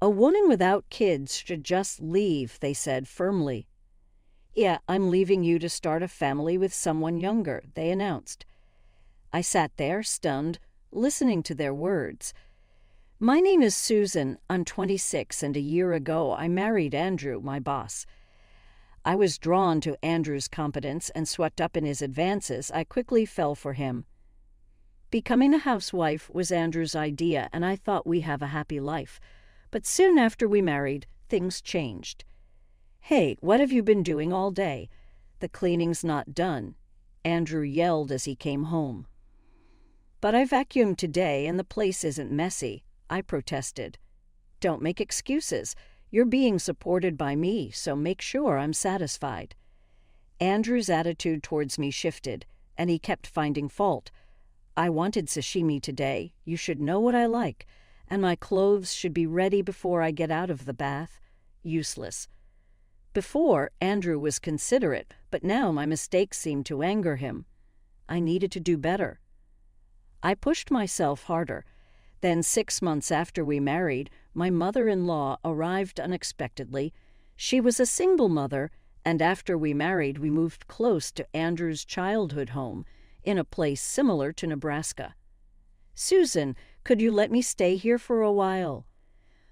A woman without kids should just leave, they said firmly. Yeah, I'm leaving you to start a family with someone younger, they announced. I sat there, stunned, listening to their words. My name is Susan. I'm 26, and a year ago I married Andrew, my boss. I was drawn to Andrew's competence and swept up in his advances. I quickly fell for him. Becoming a housewife was Andrew's idea, and I thought we'd have a happy life. But soon after we married, things changed. Hey, what have you been doing all day? The cleaning's not done, Andrew yelled as he came home. But I vacuumed today and the place isn't messy, I protested. Don't make excuses. You're being supported by me, so make sure I'm satisfied. Andrew's attitude towards me shifted, and he kept finding fault. I wanted sashimi today. You should know what I like. And my clothes should be ready before I get out of the bath. Useless. Before, Andrew was considerate, but now my mistakes seemed to anger him. I needed to do better. I pushed myself harder. Then 6 months after we married, my mother-in-law arrived unexpectedly. She was a single mother, and after we married, we moved close to Andrew's childhood home, in a place similar to Nebraska. Susan, could you let me stay here for a while?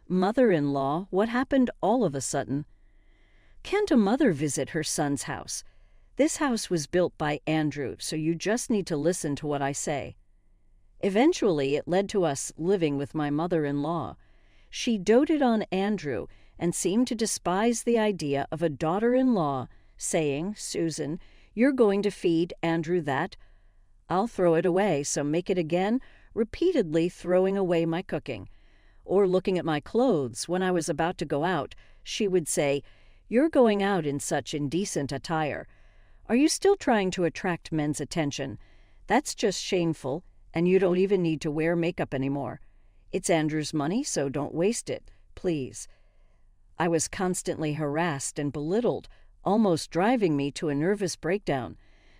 Mother-in-law, what happened all of a sudden? Can't a mother visit her son's house? This house was built by Andrew, so you just need to listen to what I say. Eventually, it led to us living with my mother-in-law. She doted on Andrew and seemed to despise the idea of a daughter-in-law saying, Susan, you're going to feed Andrew that. I'll throw it away, so make it again, repeatedly throwing away my cooking. Or looking at my clothes when I was about to go out, she would say, you're going out in such indecent attire. Are you still trying to attract men's attention? That's just shameful, and you don't even need to wear makeup anymore. It's Andrew's money, so don't waste it, please. I was constantly harassed and belittled, almost driving me to a nervous breakdown.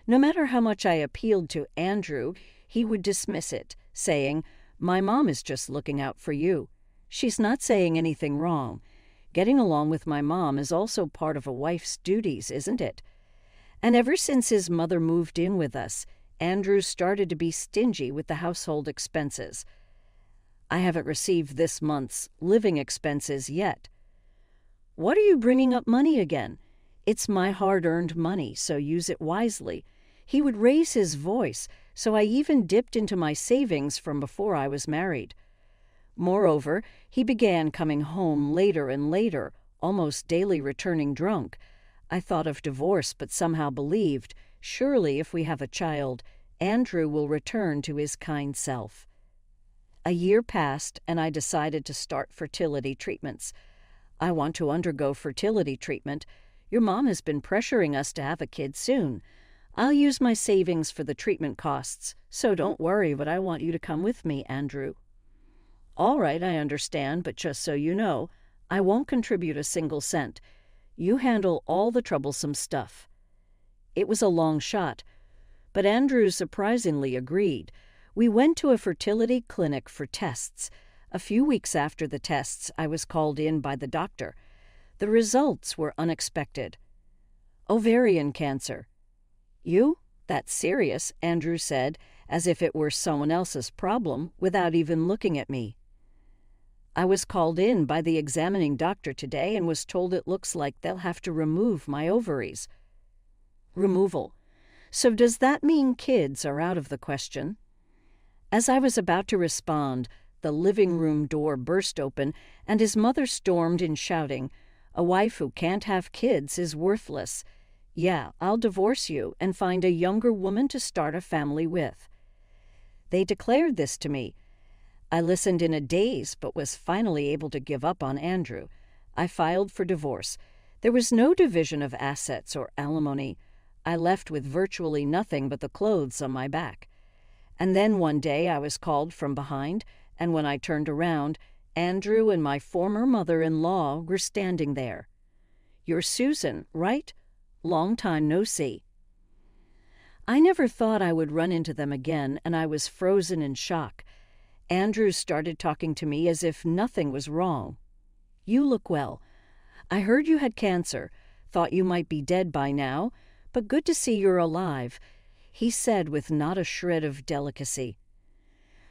No matter how much I appealed to Andrew, he would dismiss it, saying, my mom is just looking out for you. She's not saying anything wrong. Getting along with my mom is also part of a wife's duties, isn't it? And ever since his mother moved in with us, Andrew started to be stingy with the household expenses. I haven't received this month's living expenses yet. What are you bringing up money again? It's my hard-earned money, so use it wisely. He would raise his voice, so I even dipped into my savings from before I was married. Moreover, he began coming home later and later, almost daily returning drunk. I thought of divorce, but somehow believed, surely if we have a child, Andrew will return to his kind self. A year passed, and I decided to start fertility treatments. I want to undergo fertility treatment. Your mom has been pressuring us to have a kid soon. I'll use my savings for the treatment costs, so don't worry, but I want you to come with me, Andrew. All right, I understand, but just so you know, I won't contribute a single cent. You handle all the troublesome stuff. It was a long shot, but Andrew surprisingly agreed. We went to a fertility clinic for tests. A few weeks after the tests, I was called in by the doctor. The results were unexpected. Ovarian cancer. You? That's serious, Andrew said, as if it were someone else's problem, without even looking at me. I was called in by the examining doctor today and was told it looks like they'll have to remove my ovaries. Removal. So does that mean kids are out of the question? As I was about to respond, the living room door burst open and his mother stormed in shouting, a wife who can't have kids is worthless. Yeah, I'll divorce you and find a younger woman to start a family with. They declared this to me. I listened in a daze, but was finally able to give up on Andrew. I filed for divorce. There was no division of assets or alimony. I left with virtually nothing but the clothes on my back. And then one day I was called from behind, and when I turned around, Andrew and my former mother-in-law were standing there. You're Susan, right? Long time no see. I never thought I would run into them again, and I was frozen in shock. Andrew started talking to me as if nothing was wrong. You look well. I heard you had cancer. Thought you might be dead by now, but good to see you're alive," he said with not a shred of delicacy.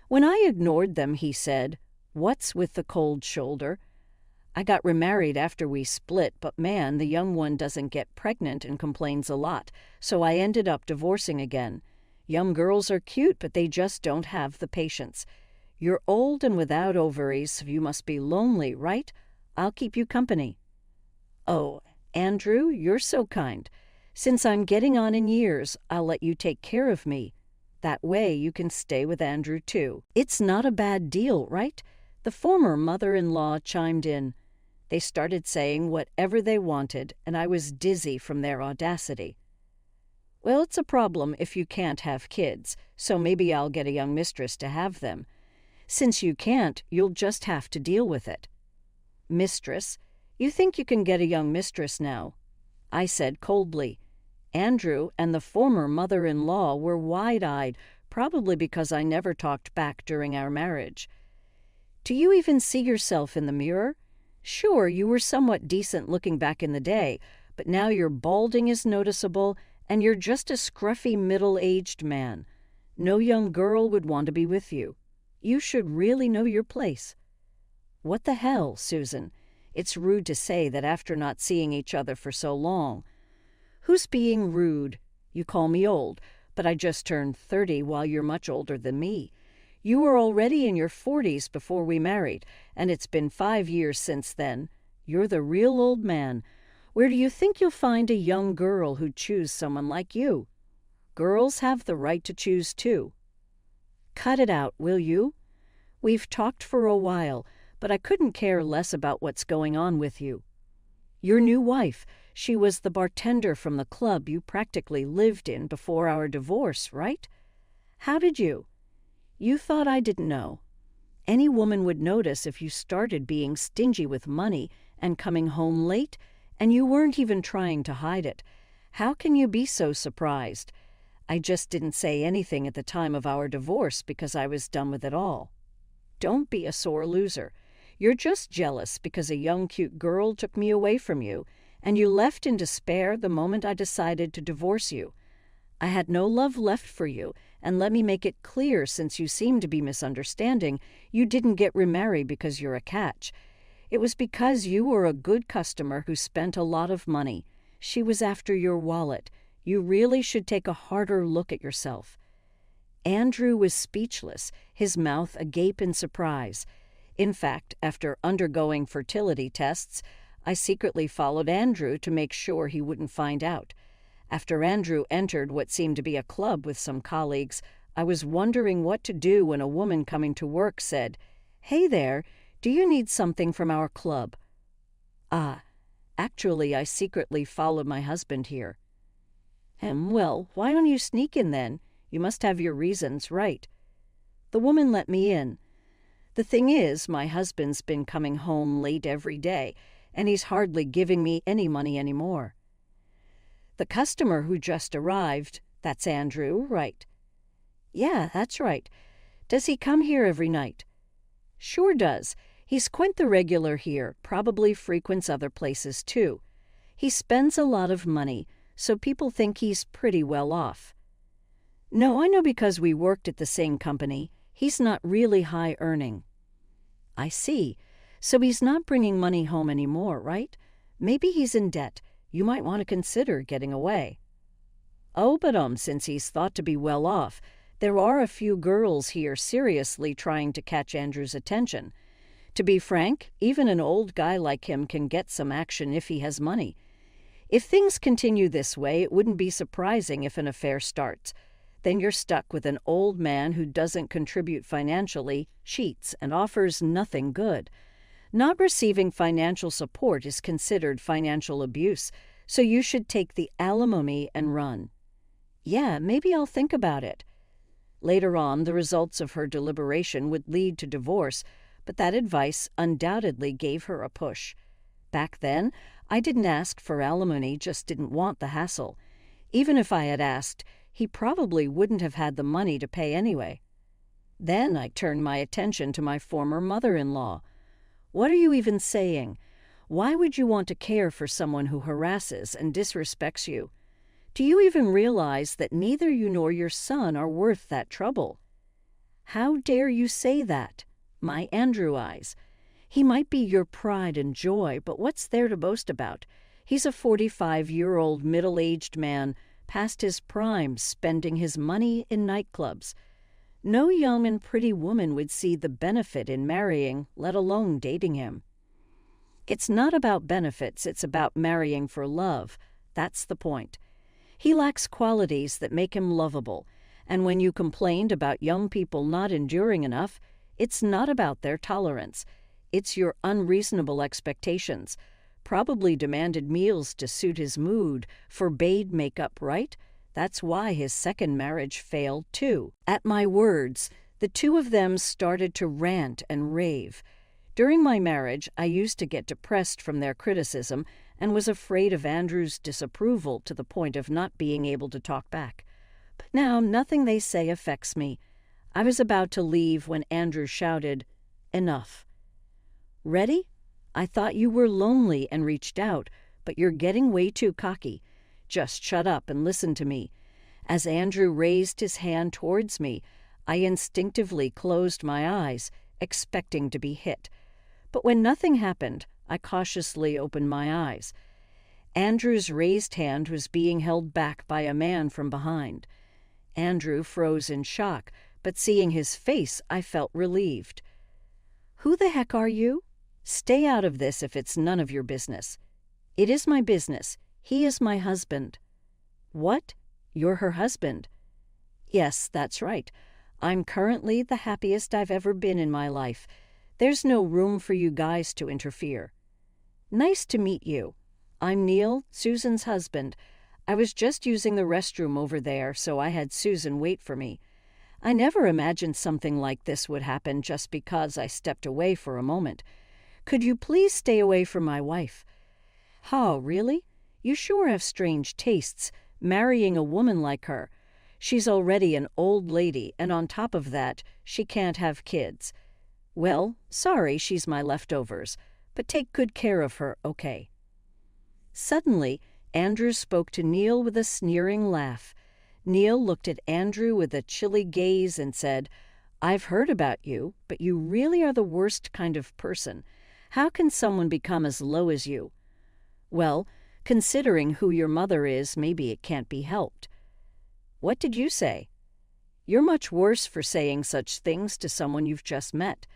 When I ignored them, he said, "What's with the cold shoulder? I got remarried after we split, but man, the young one doesn't get pregnant and complains a lot, so I ended up divorcing again. Young girls are cute, but they just don't have the patience. You're old and without ovaries, so you must be lonely, right? I'll keep you company." "Oh, Andrew, you're so kind. Since I'm getting on in years, I'll let you take care of me. That way you can stay with Andrew too. It's not a bad deal, right?" The former mother-in-law chimed in. They started saying whatever they wanted, and I was dizzy from their audacity. "Well, it's a problem if you can't have kids, so maybe I'll get a young mistress to have them. Since you can't, you'll just have to deal with it." "Mistress? You think you can get a young mistress now?" I said coldly. Andrew and the former mother-in-law were wide-eyed, probably because I never talked back during our marriage. "Do you even see yourself in the mirror? Sure, you were somewhat decent looking back in the day, but now your balding is noticeable, and you're just a scruffy middle-aged man. No young girl would want to be with you. You should really know your place." "What the hell, Susan? It's rude to say that after not seeing each other for so long." "Who's being rude? You call me old, but I just turned 30 while you're much older than me. You were already in your 40s before we married, and it's been 5 years since then. You're the real old man. Where do you think you'll find a young girl who'd choose someone like you? Girls have the right to choose too." "Cut it out, will you? We've talked for a while, but I couldn't care less about what's going on with you. Your new wife, she was the bartender from the club you practically lived in before our divorce, right? How did you? You thought I didn't know. Any woman would notice if you started being stingy with money and coming home late, and you weren't even trying to hide it. How can you be so surprised? I just didn't say anything at the time of our divorce because I was done with it all. Don't be a sore loser. You're just jealous because a young, cute girl took me away from you, and you left in despair the moment I decided to divorce you. I had no love left for you, and let me make it clear, since you seem to be misunderstanding, you didn't get remarried because you're a catch. It was because you were a good customer who spent a lot of money. She was after your wallet. You really should take a harder look at yourself." Andrew was speechless, his mouth agape in surprise. In fact, after undergoing fertility tests, I secretly followed Andrew to make sure he wouldn't find out. After Andrew entered what seemed to be a club with some colleagues, I was wondering what to do when a woman coming to work said, "Hey there, do you need something from our club?" Actually, I secretly followed my husband here." Well, why don't you sneak in then? You must have your reasons, right?" "The woman let me in. The thing is, my husband's been coming home late every day, and he's hardly giving me any money anymore." "The customer who just arrived, that's Andrew, right?" "Yeah, that's right. Does he come here every night?" "Sure does. He's quite the regular here, probably frequents other places too. He spends a lot of money, so people think he's pretty well off." "No, I know because we worked at the same company. He's not really high earning." "I see. So he's not bringing money home anymore, right? Maybe he's in debt. You might want to consider getting away." "Oh, but since he's thought to be well off, there are a few girls here seriously trying to catch Andrew's attention. To be frank, even an old guy like him can get some action if he has money. If things continue this way, it wouldn't be surprising if an affair starts. Then you're stuck with an old man who doesn't contribute financially, cheats, and offers nothing good. Not receiving financial support is considered financial abuse, so you should take the alimony and run." "Yeah, maybe I'll think about it." Later on, the results of her deliberation would lead to divorce, but that advice undoubtedly gave her a push. Back then, I didn't ask for alimony, just didn't want the hassle. Even if I had asked, he probably wouldn't have had the money to pay anyway. Then I turned my attention to my former mother-in-law. "What are you even saying? Why would you want to care for someone who harasses and disrespects you? Do you even realize that neither you nor your son are worth that trouble? How dare you say that? My Andrew eyes. He might be your pride and joy, but what's there to boast about? He's a 45-year-old middle-aged man, past his prime, spending his money in nightclubs. No young and pretty woman would see the benefit in marrying, let alone dating him. It's not about benefits, it's about marrying for love. That's the point. He lacks qualities that make him lovable, and when you complained about young people not enduring enough, it's not about their tolerance. It's your unreasonable expectations. Probably demanded meals to suit his mood, forbade makeup, right? That's why his second marriage failed, too. At my words, the two of them started to rant and rave. During my marriage, I used to get depressed from their criticism and was afraid of Andrew's disapproval to the point of not being able to talk back. But now nothing they say affects me. I was about to leave when Andrew shouted, "Enough." "Ready? I thought you were lonely and reached out, but you're getting way too cocky. Just shut up and listen to me." As Andrew raised his hand towards me, I instinctively closed my eyes, expecting to be hit. But when nothing happened, I cautiously opened my eyes. Andrew's raised hand was being held back by a man from behind. Andrew froze in shock, but seeing his face, I felt relieved. "Who the heck are you? Stay out of this if it's none of your business." "It is my business. He is my husband." "What? You're her husband?" "Yes, that's right. I'm currently the happiest I've ever been in my life. There's no room for you guys to interfere." "Nice to meet you. I'm Neil, Susan's husband. I was just using the restroom over there, so I had Susan wait for me. I never imagined something like this would happen just because I stepped away for a moment. Could you please stay away from my wife?" "Oh, really? You sure have strange tastes, marrying a woman like her. She's already an old lady, and on top of that, she can't have kids. Well, sorry she's my leftovers, but take good care of her, okay?" Suddenly, Andrew spoke to Neil with a sneering laugh. Neil looked at Andrew with a chilly gaze and said, "I've heard about you, but you really are the worst kind of person. How can someone become as low as you?" "Well, considering who your mother is, maybe it can't be helped." "What did you say?" "You're much worse for saying such things to someone you've just met.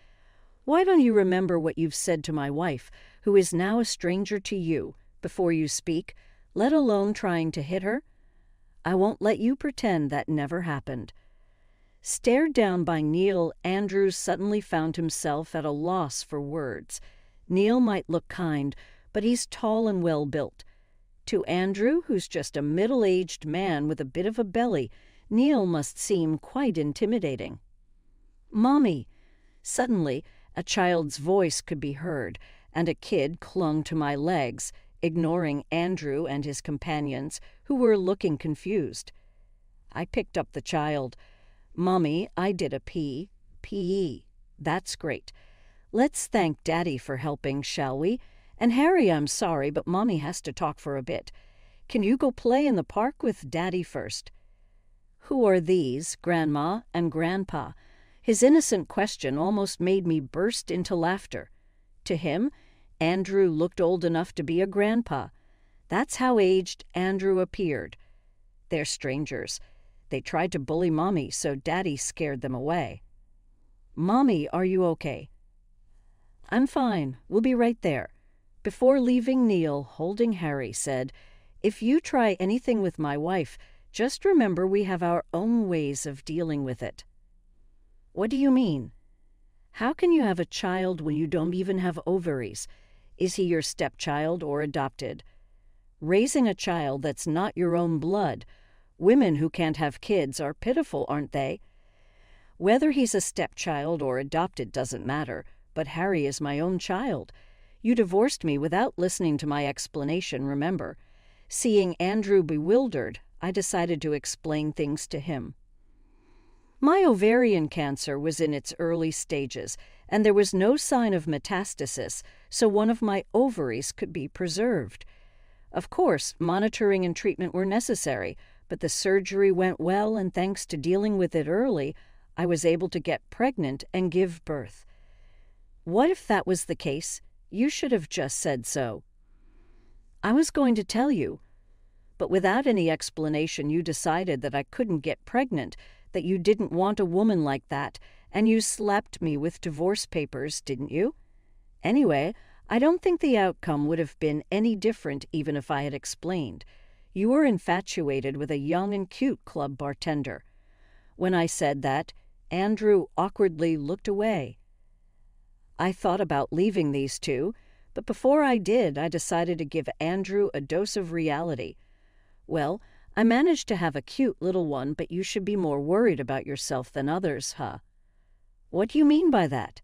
Why don't you remember what you've said to my wife, who is now a stranger to you, before you speak, let alone trying to hit her? I won't let you pretend that never happened." Stared down by Neil, Andrew suddenly found himself at a loss for words. Neil might look kind, but he's tall and well-built. To Andrew, who's just a middle-aged man with a bit of a belly, Neil must seem quite intimidating. "Mommy!" Suddenly, a child's voice could be heard, and a kid clung to my legs, ignoring Andrew and his companions, who were looking confused. I picked up the child. "Mommy, I did a P.E. That's great. Let's thank Daddy for helping, shall we? And Harry, I'm sorry, but Mommy has to talk for a bit. Can you go play in the park with Daddy first?" Who are these, Grandma and Grandpa? His innocent question almost made me burst into laughter. To him, Andrew looked old enough to be a grandpa. That's how aged Andrew appeared. They're strangers. They tried to bully Mommy, so Daddy scared them away. "Mommy, are you okay?" "I'm fine. We'll be right there." Before leaving, Neil, holding Harry, said, "If you try anything with my wife, just remember we have our own ways of dealing with it." "What do you mean?" "How can you have a child when you don't even have ovaries? Is he your stepchild or adopted? Raising a child that's not your own blood. Women who can't have kids are pitiful, aren't they? Whether he's a stepchild or adopted doesn't matter, but Harry is my own child. You divorced me without listening to my explanation, remember. Seeing Andrew bewildered, I decided to explain things to him. My ovarian cancer was in its early stages, and there was no sign of metastasis, so one of my ovaries could be preserved. Of course, monitoring and treatment were necessary, but the surgery went well, and thanks to dealing with it early, I was able to get pregnant and give birth. What if that was the case? You should have just said so. I was going to tell you, but without any explanation you decided that I couldn't get pregnant, that you didn't want a woman like that, and you slapped me with divorce papers, didn't you? Anyway, I don't think the outcome would have been any different even if I had explained. You were infatuated with a young and cute club bartender. When I said that, Andrew awkwardly looked away. I thought about leaving these two, but before I did, I decided to give Andrew a dose of reality. Well, I managed to have a cute little one, but you should be more worried about yourself than others, huh? What do you mean by that?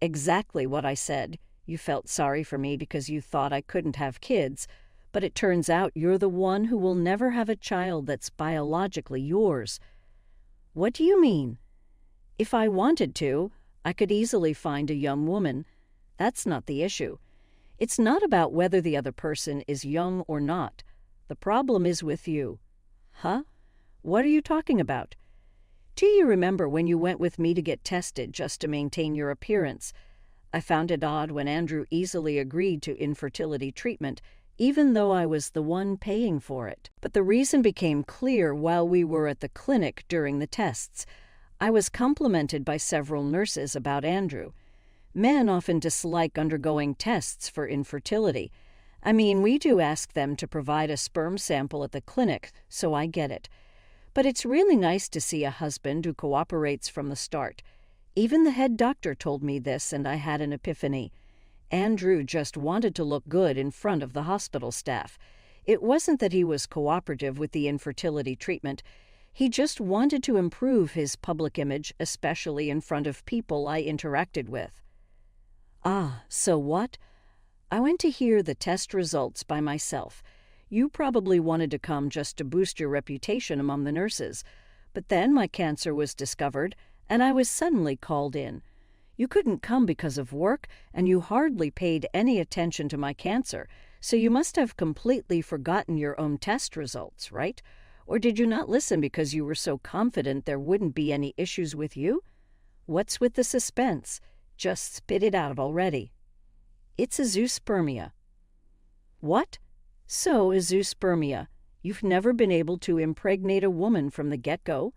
Exactly what I said. You felt sorry for me because you thought I couldn't have kids, but it turns out you're the one who will never have a child that's biologically yours. What do you mean? If I wanted to, I could easily find a young woman. That's not the issue. It's not about whether the other person is young or not. The problem is with you. Huh? What are you talking about? Do you remember when you went with me to get tested just to maintain your appearance? I found it odd when Andrew easily agreed to infertility treatment, even though I was the one paying for it. But the reason became clear while we were at the clinic during the tests. I was complimented by several nurses about Andrew. Men often dislike undergoing tests for infertility. I mean, we do ask them to provide a sperm sample at the clinic, so I get it. But it's really nice to see a husband who cooperates from the start. Even the head doctor told me this, and I had an epiphany. Andrew just wanted to look good in front of the hospital staff. It wasn't that he was cooperative with the infertility treatment. He just wanted to improve his public image, especially in front of people I interacted with. Ah, so what? I went to hear the test results by myself. You probably wanted to come just to boost your reputation among the nurses. But then my cancer was discovered, and I was suddenly called in. You couldn't come because of work, and you hardly paid any attention to my cancer, so you must have completely forgotten your own test results, right? Or did you not listen because you were so confident there wouldn't be any issues with you? What's with the suspense? Just spit it out already. It's azoospermia. What? So, azoospermia. You've never been able to impregnate a woman from the get-go?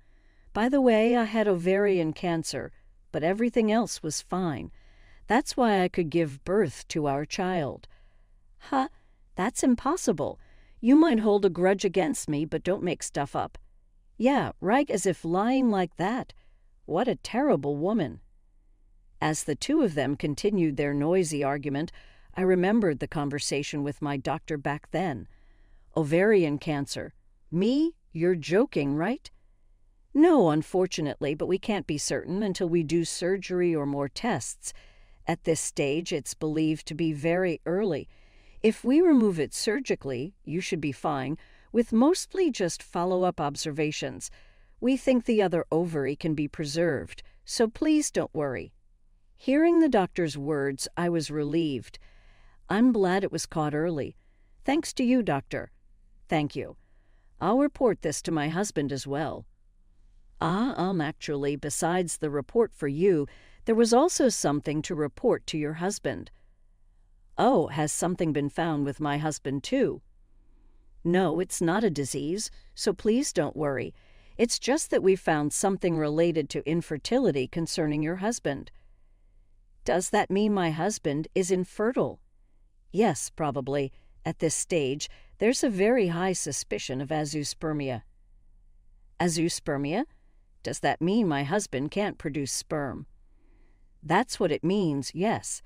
By the way, I had ovarian cancer, but everything else was fine. That's why I could give birth to our child. Huh? That's impossible. You might hold a grudge against me, but don't make stuff up. Yeah, right, as if lying like that. What a terrible woman. As the two of them continued their noisy argument, I remembered the conversation with my doctor back then. Ovarian cancer. Me? You're joking, right? No, unfortunately, but we can't be certain until we do surgery or more tests. At this stage, it's believed to be very early. If we remove it surgically, you should be fine, with mostly just follow-up observations. We think the other ovary can be preserved, so please don't worry. Hearing the doctor's words, I was relieved. I'm glad it was caught early. Thanks to you, doctor. Thank you. I'll report this to my husband as well. Actually, besides the report for you, there was also something to report to your husband. Oh, has something been found with my husband too? No, it's not a disease, so please don't worry. It's just that we found something related to infertility concerning your husband. Does that mean my husband is infertile? Yes, probably. At this stage, there's a very high suspicion of azoospermia. Azoospermia? Does that mean my husband can't produce sperm? That's what it means, yes.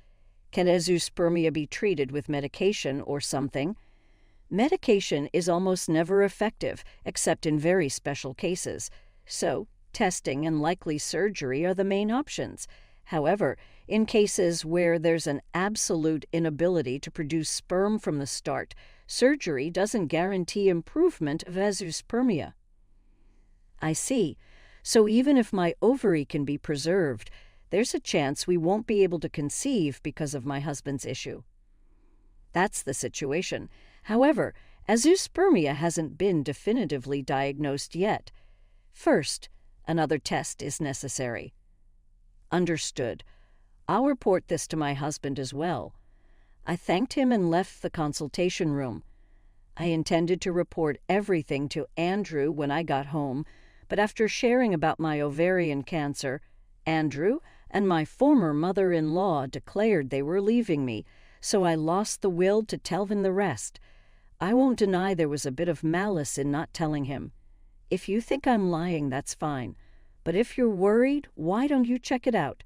Can azoospermia be treated with medication or something? Medication is almost never effective, except in very special cases. So, testing and likely surgery are the main options. However, in cases where there's an absolute inability to produce sperm from the start, surgery doesn't guarantee improvement of azoospermia. I see. So even if my ovary can be preserved, there's a chance we won't be able to conceive because of my husband's issue. That's the situation. However, azoospermia hasn't been definitively diagnosed yet. First, another test is necessary. Understood. I'll report this to my husband as well. I thanked him and left the consultation room. I intended to report everything to Andrew when I got home, but after sharing about my ovarian cancer, Andrew and my former mother-in-law declared they were leaving me, so I lost the will to tell him the rest. I won't deny there was a bit of malice in not telling him. If you think I'm lying, that's fine. But if you're worried, why don't you check it out?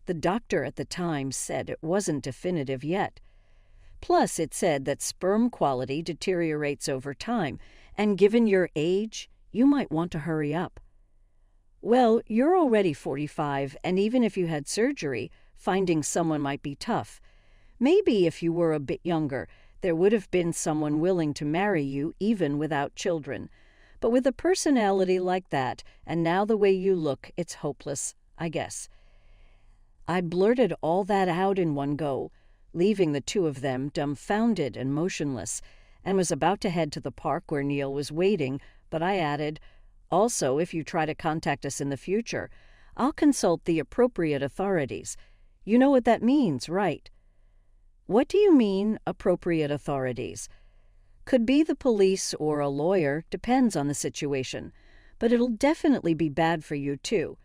The doctor at the time said it wasn't definitive yet. Plus, it said that sperm quality deteriorates over time, and given your age, you might want to hurry up. Well, you're already 45, and even if you had surgery, finding someone might be tough. Maybe if you were a bit younger, there would have been someone willing to marry you even without children. But with a personality like that, and now the way you look, it's hopeless, I guess. I blurted all that out in one go, leaving the two of them dumbfounded and motionless, and was about to head to the park where Neil was waiting, but I added, also, if you try to contact us in the future, I'll consult the appropriate authorities. You know what that means, right? What do you mean, appropriate authorities? Could be the police or a lawyer, depends on the situation, but it'll definitely be bad for you too.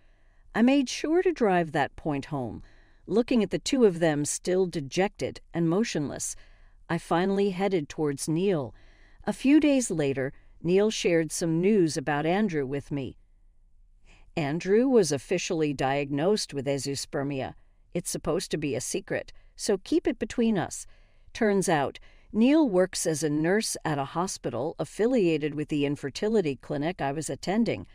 I made sure to drive that point home, looking at the two of them still dejected and motionless. I finally headed towards Neil. A few days later, Neil shared some news about Andrew with me. Andrew was officially diagnosed with azoospermia. It's supposed to be a secret, so keep it between us. Turns out, Neil works as a nurse at a hospital affiliated with the infertility clinic I was attending.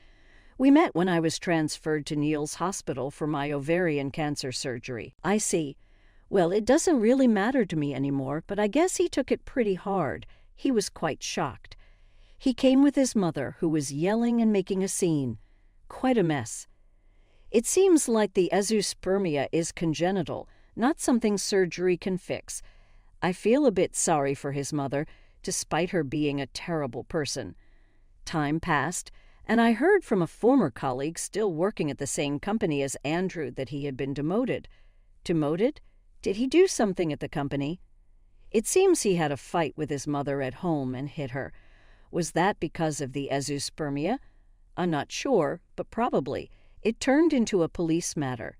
We met when I was transferred to Neil's hospital for my ovarian cancer surgery. I see. Well, it doesn't really matter to me anymore, but I guess he took it pretty hard. He was quite shocked. He came with his mother, who was yelling and making a scene. Quite a mess. It seems like the azoospermia is congenital, not something surgery can fix. I feel a bit sorry for his mother, despite her being a terrible person. Time passed, and I heard from a former colleague still working at the same company as Andrew that he had been demoted. Demoted? Did he do something at the company? It seems he had a fight with his mother at home and hit her. Was that because of the azoospermia? I'm not sure, but probably. It turned into a police matter.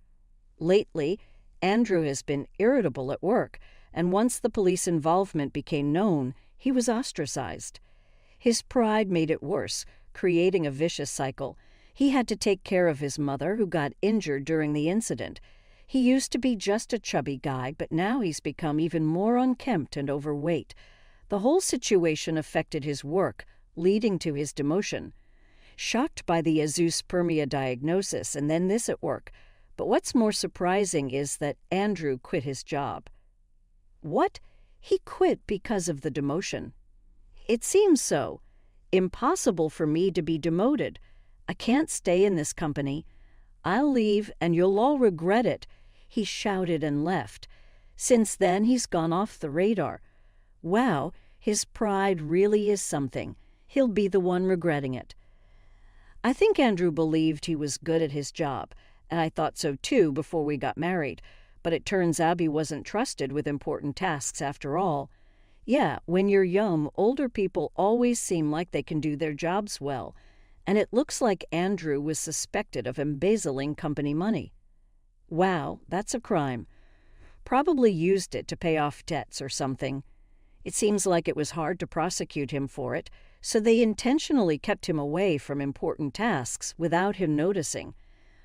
Lately, Andrew has been irritable at work, and once the police involvement became known, he was ostracized. His pride made it worse, creating a vicious cycle. He had to take care of his mother, who got injured during the incident. He used to be just a chubby guy, but now he's become even more unkempt and overweight. The whole situation affected his work, leading to his demotion. Shocked by the azoospermia diagnosis and then this at work, but what's more surprising is that Andrew quit his job. What? He quit because of the demotion? It seems so. Impossible for me to be demoted. I can't stay in this company. I'll leave and you'll all regret it. He shouted and left. Since then, he's gone off the radar. Wow, his pride really is something. He'll be the one regretting it. I think Andrew believed he was good at his job, and I thought so too before we got married, but it turns out he wasn't trusted with important tasks after all. Yeah, when you're young, older people always seem like they can do their jobs well, and it looks like Andrew was suspected of embezzling company money. Wow, that's a crime. Probably used it to pay off debts or something. It seems like it was hard to prosecute him for it, so they intentionally kept him away from important tasks without him noticing.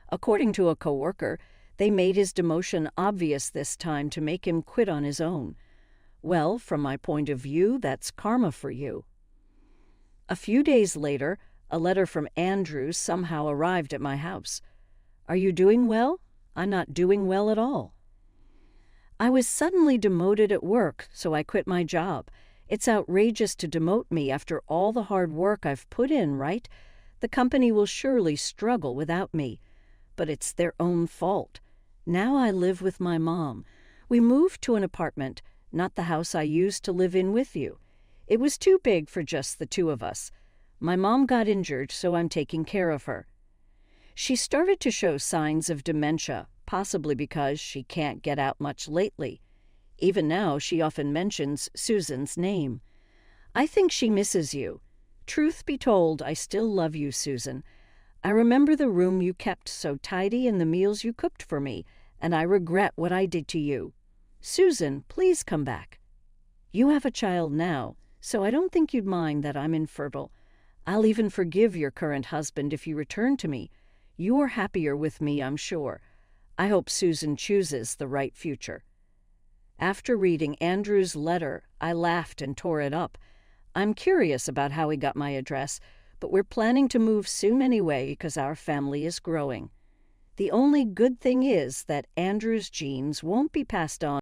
According to a coworker, they made his demotion obvious this time to make him quit on his own. Well, from my point of view, that's karma for you. A few days later, a letter from Andrew somehow arrived at my house. Are you doing well? I'm not doing well at all. I was suddenly demoted at work, so I quit my job. It's outrageous to demote me after all the hard work I've put in, right? The company will surely struggle without me, but it's their own fault. Now I live with my mom. We moved to an apartment, not the house I used to live in with you. It was too big for just the two of us. My mom got injured, so I'm taking care of her. She started to show signs of dementia, possibly because she can't get out much lately. Even now, she often mentions Susan's name. I think she misses you. Truth be told, I still love you, Susan. I remember the room you kept so tidy and the meals you cooked for me, and I regret what I did to you. Susan, please come back. You have a child now, so I don't think you'd mind that I'm infertile. I'll even forgive your current husband if you return to me. You're happier with me, I'm sure. I hope Susan chooses the right future. After reading Andrew's letter, I laughed and tore it up. I'm curious about how he got my address, but we're planning to move soon anyway because our family is growing. The only good thing is that Andrew's genes won't be passed on